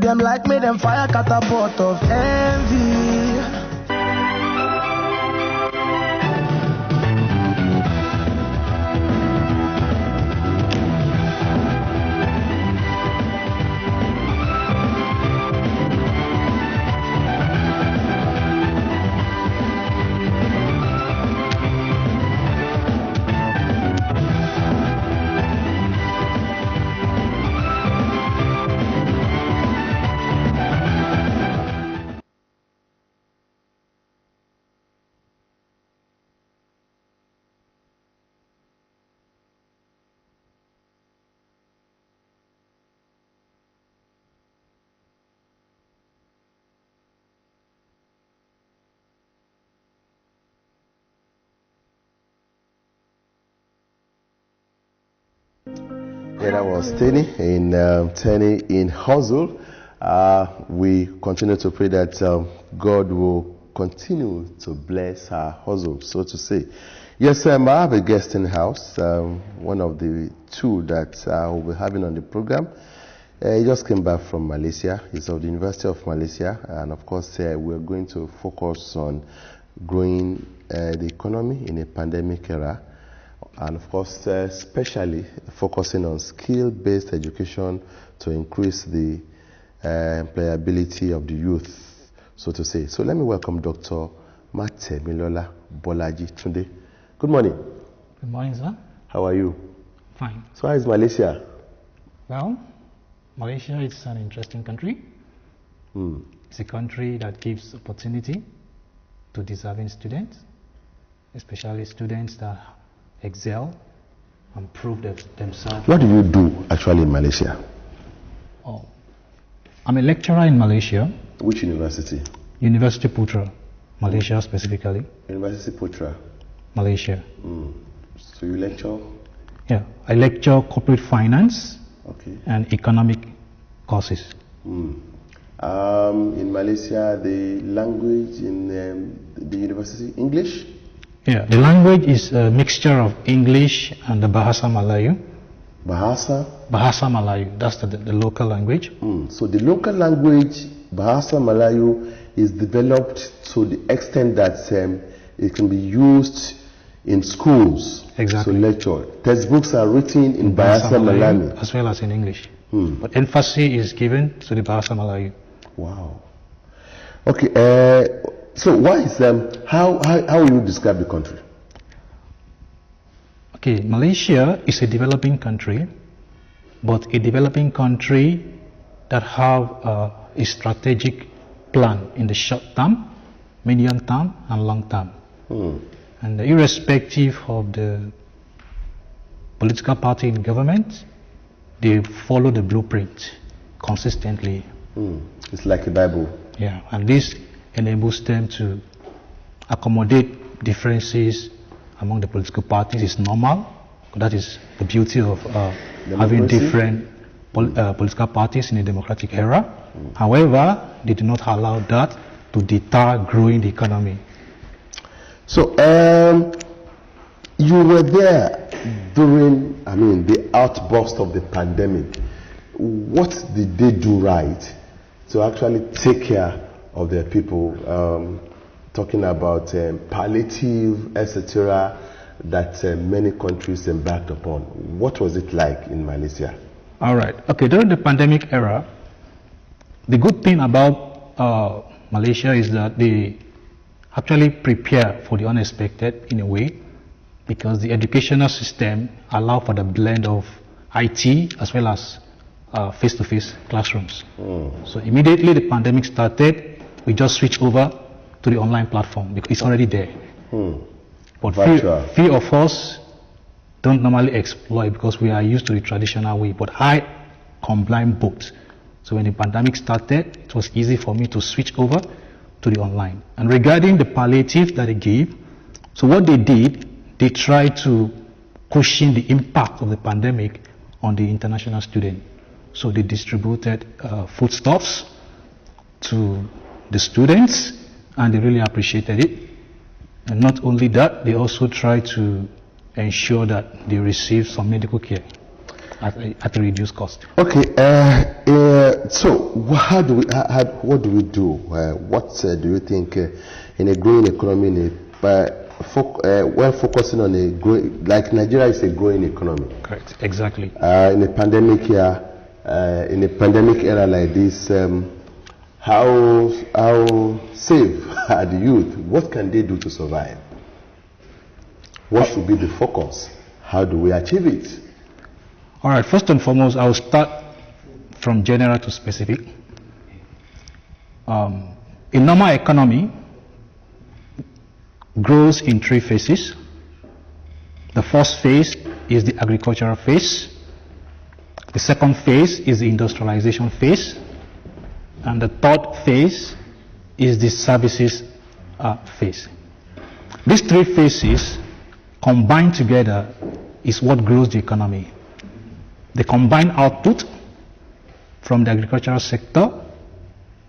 Them like me, them fire catapult of envy. Yeah, that was Tenny in Hustle. We continue to pray that God will continue to bless our hustle, so to say. Yes, I have a guest in the house, one of the two that we'll be having on the program. He just came back from Malaysia. He's of the University of Malaysia, and of course, we're going to focus on growing the economy in a pandemic era. And of course, especially focusing on skill-based education to increase the employability of the youth, so to say. So let me welcome Dr. Matemilola Bolaji Tunde. Good morning. Good morning, sir. How are you? Fine. So how is Malaysia? Well, Malaysia is an interesting country. It's a country that gives opportunity to deserving students, especially students that excel and prove themselves. What do you do actually in Malaysia? Oh, I'm a lecturer in Malaysia. Which university? University Putra, Malaysia specifically. University Putra, Malaysia. So you lecture? Yeah, I lecture corporate finance and economic courses. In Malaysia, the language in the university, English? Yeah, the language is a mixture of English and the Bahasa Melayu. Bahasa? Bahasa Melayu, that's the local language. So the local language, Bahasa Melayu, is developed to the extent that it can be used in schools. Exactly. So lecture. Textbooks are written in Bahasa Melayu. As well as in English. But emphasis is given to the Bahasa Melayu. Wow. Okay, so why is how will you describe the country? Okay, Malaysia is a developing country, but a developing country that have a strategic plan in the short term, medium term, and long term. And irrespective of the political party in government, they follow the blueprint consistently. It's like a Bible. Yeah, and this enables them to accommodate differences among the political parties. It's normal. That is the beauty of having different political parties in a democratic era. However, they do not allow that to deter growing the economy. So, you were there during, the outburst of the pandemic. What did they do right to actually take care of their people? Talking about palliative, etc., that many countries embarked upon. What was it like in Malaysia? All right. Okay, during the pandemic era, the good thing about Malaysia is that they actually prepare for the unexpected in a way, because the educational system allow for the blend of IT as well as face-to-face classrooms. So immediately the pandemic started, we just switched over to the online platform because it's already there. But few of us don't normally exploit because we are used to the traditional way, but I combine both. So when the pandemic started, it was easy for me to switch over to the online. And regarding the palliative that they gave, so what they did, they tried to cushion the impact of the pandemic on the international student. So they distributed foodstuffs to the students, and they really appreciated it. And not only that, they also tried to ensure that they receive some medical care. at a reduced cost. Okay, so what do we do? What do you think in a growing economy, when focusing on a growing, like Nigeria is a growing economy? Correct, exactly. In a pandemic year, in a pandemic era like this, how safe are the youth? What can they do to survive? What should be the focus? How do we achieve it? All right, first and foremost, I'll start from general to specific. In normal economy, grows in 3 phases. The first phase is the agricultural phase. The second phase is the industrialization phase. And the third phase is the services phase. These 3 phases combined together is what grows the economy. The combined output from the agricultural sector,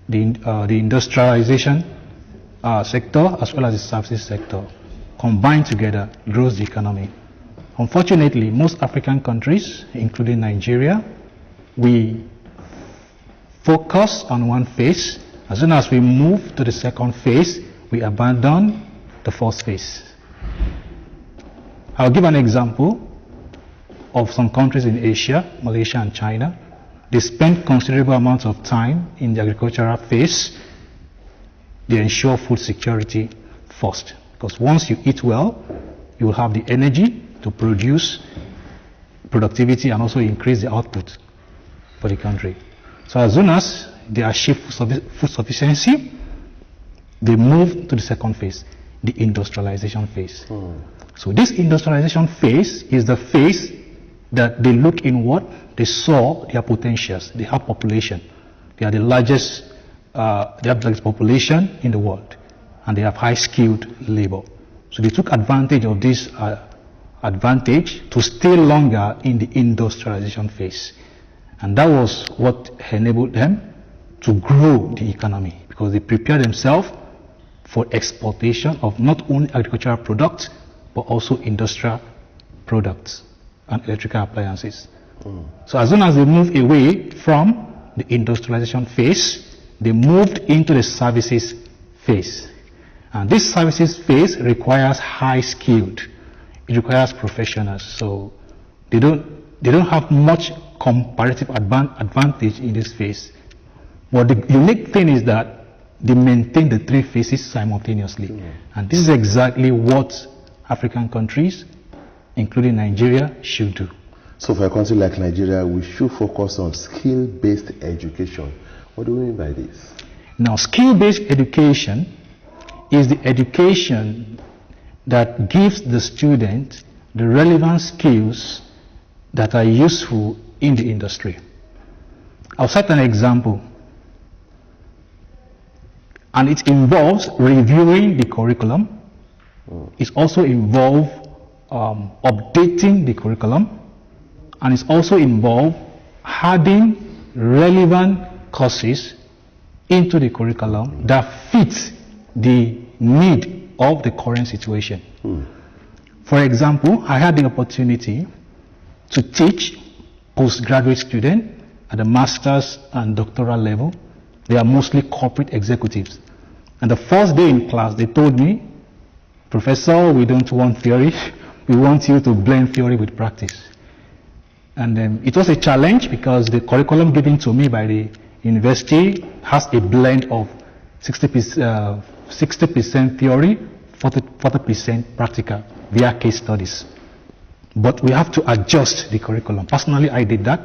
the industrialization sector, as well as the services sector, combined together grows the economy. Unfortunately, most African countries, including Nigeria, we focus on one phase. As soon as we move to the second phase, we abandon the first phase. I'll give an example of some countries in Asia, Malaysia and China. They spend considerable amounts of time in the agricultural phase. They ensure food security first, because once you eat well, you will have the energy to produce productivity and also increase the output for the country. So as soon as they achieve food sufficiency, they move to the second phase, the industrialization phase. So this industrialization phase is the phase that they look inward, they saw their potentials, they have population. They are the largest population in the world, and they have high skilled labor. So they took advantage of this advantage to stay longer in the industrialization phase. And that was what enabled them to grow the economy, because they prepared themselves for exportation of not only agricultural products, but also industrial products and electrical appliances. So as soon as they moved away from the industrialization phase, they moved into the services phase. And this services phase requires high skilled. It requires professionals. So they don't have much comparative advantage in this phase. But the unique thing is that they maintain the 3 phases simultaneously. And this is exactly what African countries, including Nigeria, should do. So for a country like Nigeria, we should focus on skill-based education. What do we mean by this? Now, skill-based education is the education that gives the student the relevant skills that are useful in the industry. I'll cite an example. And it involves reviewing the curriculum. It also involves updating the curriculum. And it's also involved adding relevant courses into the curriculum that fit the need of the current situation. For example, I had the opportunity to teach postgraduate students at the master's and doctoral level. They are mostly corporate executives. And the first day in class, they told me, "Professor, we don't want theory. We want you to blend theory with practice." And it was a challenge because the curriculum given to me by the university has a blend of 60% theory, 40% practical via case studies. But we have to adjust the curriculum. Personally, I did that.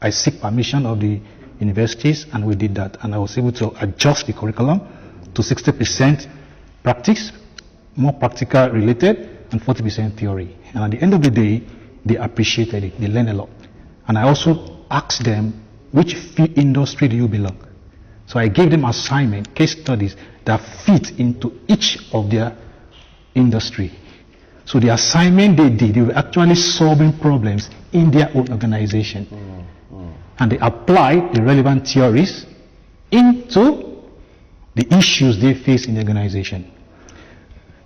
I seek permission of the universities, and we did that. And I was able to adjust the curriculum to 60% practice, more practical related, and 40% theory. And at the end of the day, they appreciated it. They learned a lot. And I also asked them, which industry do you belong? So I gave them assignment, case studies that fit into each of their industry. So the assignment they did, they were actually solving problems in their own organization. And they applied the relevant theories into the issues they face in the organization.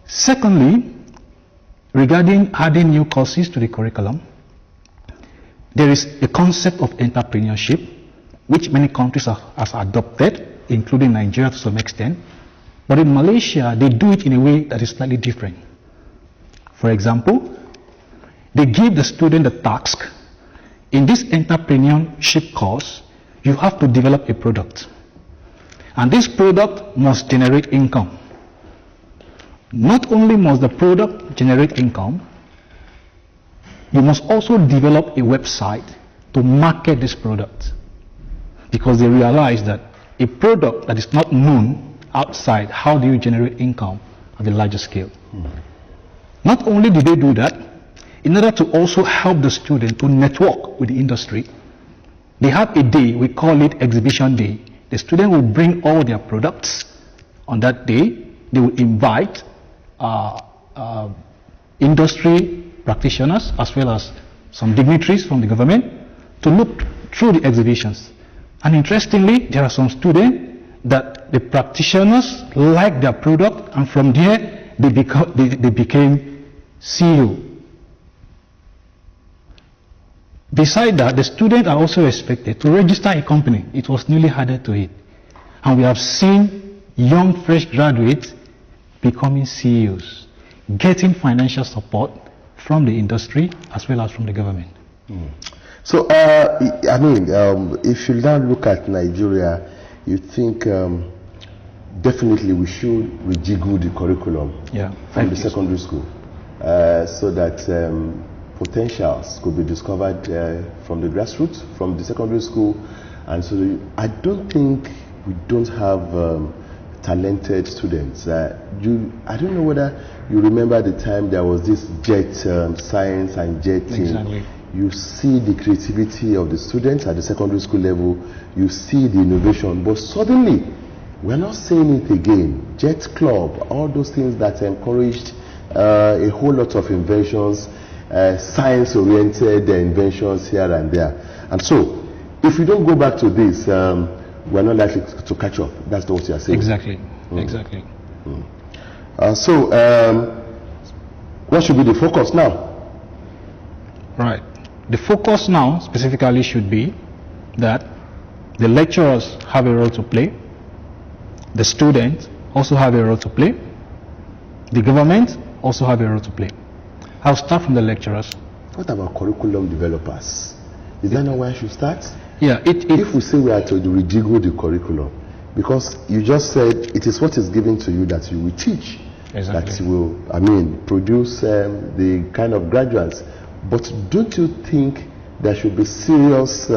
Secondly, regarding adding new courses to the curriculum, there is a concept of entrepreneurship, which many countries have adopted, including Nigeria to some extent. But in Malaysia, they do it in a way that is slightly different. For example, they give the student a task. In this entrepreneurship course, you have to develop a product. And this product must generate income. Not only must the product generate income, you must also develop a website to market this product. Because they realize that a product that is not known outside, how do you generate income at a larger scale? Not only do they do that, in order to also help the student to network with the industry, they have a day, we call it exhibition day. The student will bring all their products on that day. They will invite industry practitioners as well as some dignitaries from the government to look through the exhibitions. And interestingly, there are some students that the practitioners like their product, and from there they became CEO. Beside that, the students are also expected to register a company. It was newly added to it. And we have seen young fresh graduates becoming CEOs, getting financial support from the industry as well as from the government. So, if you now look at Nigeria, you think definitely we should rejiggle the curriculum from the secondary school so that potentials could be discovered from the grassroots, from the secondary school. And so I don't think we don't have talented students. I don't know whether you remember the time there was this jet science and jet team. Exactly. You see the creativity of the students at the secondary school level, you see the innovation, but suddenly we're not seeing it again. Jet Club, all those things that encouraged a whole lot of inventions, science-oriented inventions here and there. And so, if we don't go back to this, we're not likely to catch up. That's what you're saying. Exactly. Exactly. What should be the focus now? Right. The focus now specifically should be that the lecturers have a role to play, the students also have a role to play, the government also have a role to play. I'll start from the lecturers. What about curriculum developers? Is that not where I should start? Yeah. If we say we are to rejiggle the curriculum, because you just said it is what is given to you that you will teach, exactly. that will, produce the kind of graduates. But don't you think there should be serious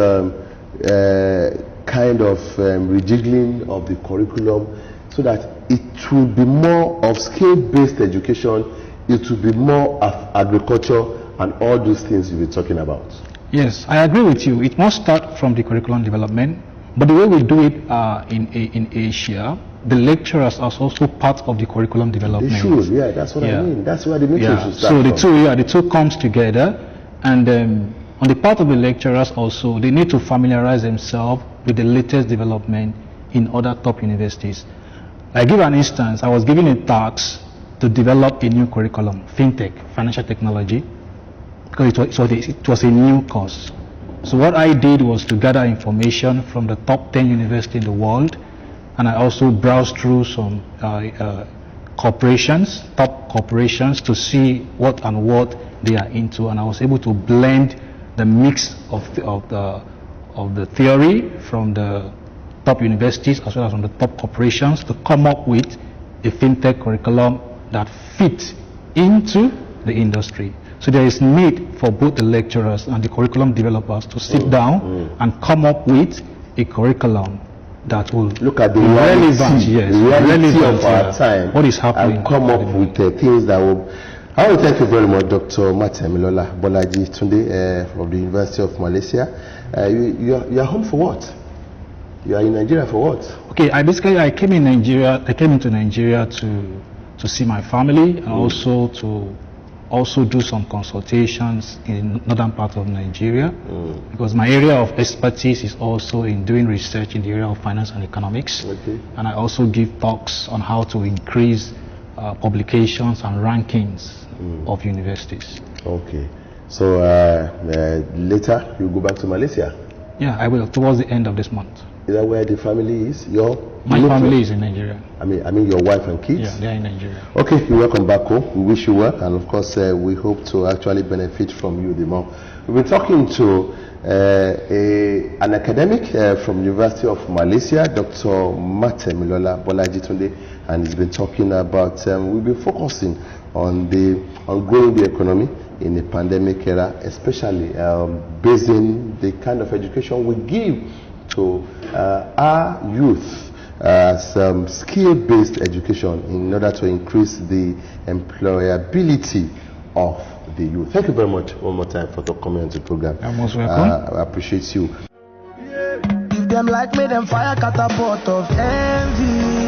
kind of rejiggling of the curriculum so that it will be more of skill-based education, it will be more of agriculture and all those things you've been talking about? Yes, I agree with you. It must start from the curriculum development, but the way we do it in Asia, the lecturers are also part of the curriculum development. They should, yeah, that's what I mean. That's where the matrix should start so the two comes together, and on the part of the lecturers also, they need to familiarize themselves with the latest development in other top universities. I give an instance. I was given a task to develop a new curriculum, FinTech, financial technology, because it was a new course. So what I did was to gather information from the top 10 universities in the world, and I also browsed through some corporations, top corporations, to see what they are into, and I was able to blend the mix of the theory from the top universities as well as from the top corporations to come up with a FinTech curriculum that fits into the industry. So there is need for both the lecturers and the curriculum developers to sit down and come up with a curriculum that will look at the reality of our time, what is happening, and come up with things that will. I want to thank you very much, Dr. Matemilola Bolaji Tunde from the University of Malaysia. You are home for what? You are in Nigeria for what? Okay, I came into Nigeria to see my family and also do some consultations in northern part of Nigeria, because my area of expertise is also in doing research in the area of finance and economics. Okay. And I also give talks on how to increase publications and rankings of universities. Okay. So later you go back to Malaysia. Yeah, I will towards the end of this month. Is that where the family is? My family is in Nigeria. I mean your wife and kids? Yeah, they're in Nigeria. Okay, you're welcome back home. We wish you well, and of course we hope to actually benefit from you the more. We've been talking to an academic from University of Malaysia, Dr. Mate Milola Bolaji Tunde, and he's been talking about, we've been focusing on growing the economy in the pandemic era, especially basing the kind of education we give to our youth as skill-based education in order to increase the employability of the youth. Thank you very much one more time for coming on the program. You're most welcome. I appreciate you. If them like me, them fire catapult of envy.